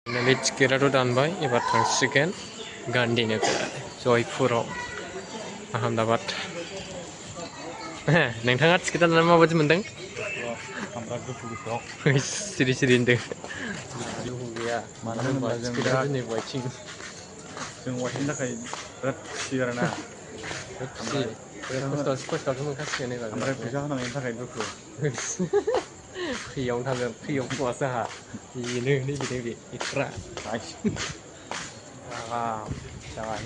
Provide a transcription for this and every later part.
टिकेटआथ' दानबाय एबार थांसिगोन गान्धीनगर जयपुराव आहमेदाबाद नोंथाङा टिकेट दाननानै माबायदि मोनदों? सिरि सिरि होनदों दुखु गैया मानो होनोबा टिकेटआ दिनै वाइथिं जों वाइथिंनि थाखाय बिराद खुसि आरोना खस्थ'आथ' मोनखासिगोन एबार ओमफ्राय फैसा होनांनायनि थाखाय दुखु फ्रियावनो थागोन फ्रियाव फुवासो आंहा बेनो नैबे बे एक्सट्रा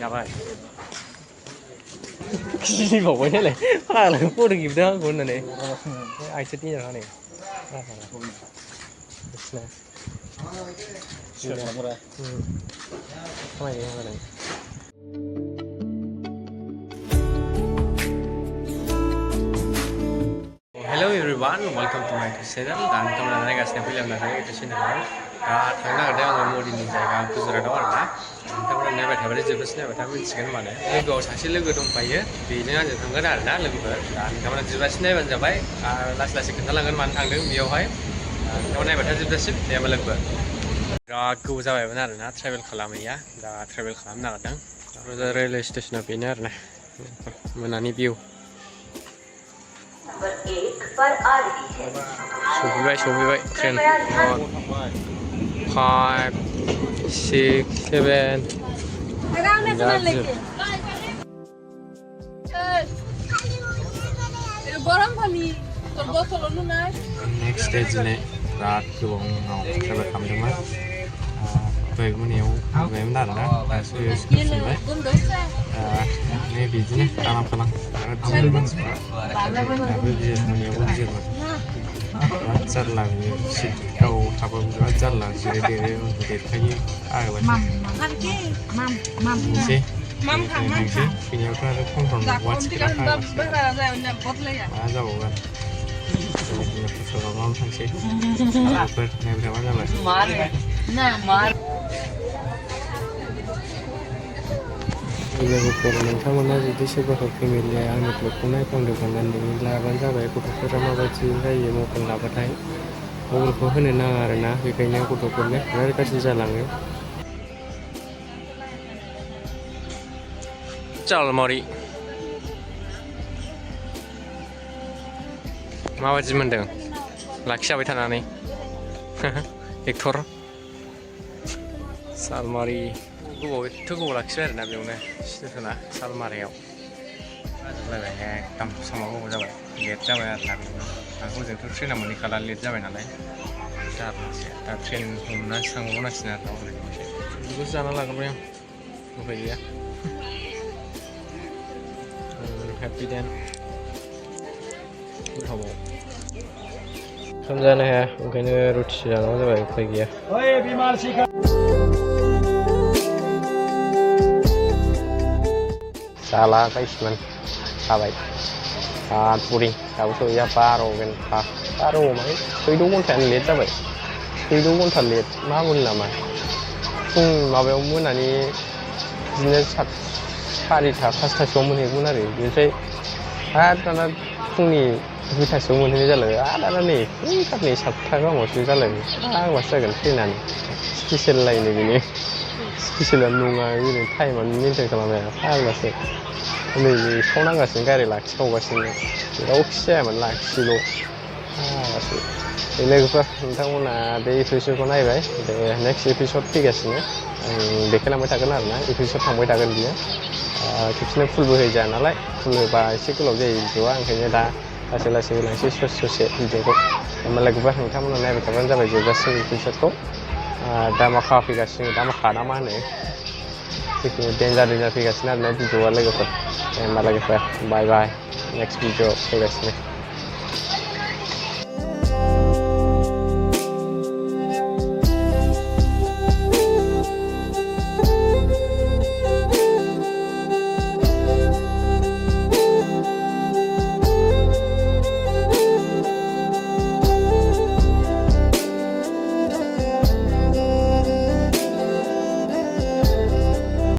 जाबाय गिबावबाय नालाय फाग्ला फट' खेबदों आंखौ होननानै आइसो देनां नै खामायदों Hello everyone, welcome to my channel. Dan nोंथांमोना नायगासिनो Pwilao Narzary YouTube channel-आव दा थांनो नागिरदों आङो मदिनि जायगा गुजरातआव आरोना नोंथांमोना नायबाय थाबाथाय जोबजासे नायबाय थाबा मिथिगोन मानो लोगोआव सासे लोगो दंफायो बेजों आंजों थांगोन आरोना लोगोफोर दा नोंथांमोना जोबजासे नायबानो जाबाय आरो लासै लासै खोन्थालांगोन मानो थांदों बेयावहाय नोंथांमोना नायबाय था जोबजासिम दे होमबा लोगोफोर बिराद गोबाव जाबायमोन आरोना ट्रेभेल खालामैया दा ट्रेभेल खालामनो नागिरदों क'क्राझार रेलवे स्टेसना बेनो आरोना मोनानि भिउ सफैबाय ट्रेन 5, 6, 7 नेक्स्ट डे दिनै बिराद गोबाव उनाव ट्रेभेल खालामदोंमोन दहाय मोनायाव फैबायमोन आरोना दासो फैफिनबाय बिदिनो आराम खालाम बिराद गिदिर मानसिफ्रा दाबो गिदिर मोनायावबो गिदिरमोन बिराद जारला बियो सिटआव थाबाबो बिराद जारला जिरायदेरो उन्दुदेरखायो आगोबाय थांसै फैनायावथ' आरो फन वाट्सएपआ मा जाबावगोन थांसै लोगोफोर नायबाय थाबानो जाबाय लोगोफोर नोंथांमोना जुदि सोरबाफोर फेमिलिया आंनि ब्लगखौ नायफ्लांदों होननानै लाबानो जाबाय गथ'फोरा माबायदि जायो मबाइल लाबाथाय मबाइलखौ होनो नाङा आरोना बेखायनो गथ'फोरनो बिराद गाज्रि जालाङो चालमारि माबायदि मोनदों लाखिजाबाय थानानै एक्टर चालमारि एथ' गोबाव लाखिबाय आरोना बेयावनो स्टेसना चालमारियाव जाजोबलायबाय एकदम समाव गोबाव जाबाय लेट जाबाय आरोना बेयावनो आंखौ जोंथ' ट्रेना मोनहैखाला लेट जाबाय नालाय जारलासो दा ट्रेन हमनासो थांबावनांसिगोन आरोना हरैसे बेखौसो जाना लाग्रोबाय आं उफाय गैया हेपि देन गोथावाव ओंखाम जानो हाया ओंखायनो रुटि जानांगौ जाबाय उफाय गैया जाला बायसिमोन थाबाय बिराद बरिं दाबो सहैया 12 माने 6 घन्टायानो लेट जाबाय 6 घन्टा लेट मा बुंनो नामा फुं माबायाव मोनानि बिदिनो 4टा 5टासोआव मोनहैगौमोन आरो बेनिफ्राय आरो दाना फुंनि 2टासोआव मोनहैनाय जालायबाय आरो दाना नै फुंथारनि 7टा गाहामावसो जालायबाय आंबासो जागोन ट्रेनानो स्पेसियेल लायनो बेनो स्पेसियेलानो नङा ओरैनो टाइमानो मेनटेन खालामनाया फाग्लासो नै नेक्स्टआव नांगासिनो गारि लाखिबावगासिनो जेरावखि जायामोन लाखियोल' फाग्लासो लोगोफोर नोंथांमोना बे एपिसडखौ नायबाय बे नेक्स्ट एपिसड फैगासिनो आं देखायलांबाय थागोन आरोना एपिसड थांबाय थागोन बियो खेबसेनो फुलबो होजाया नालाय फुल होबा एसे गोलाव जायो भिडिअआ ओंखायनो दा लासै लासै होलांसै ससे भिडिअखौ होमबा लोगोफोर नोंथांमोना नायबाय थाबानो जाबाय जोबजासिम एपिसडखौ दामाखा फैगासिनो दामाखा ना मा होनो जिखुनु डेन्जार फैगासिनो आरोना भिडिअआ लोगोफोर होमबा लोगोफोर बाय बाय नेक्स्ट भिडिअ फैगासिनो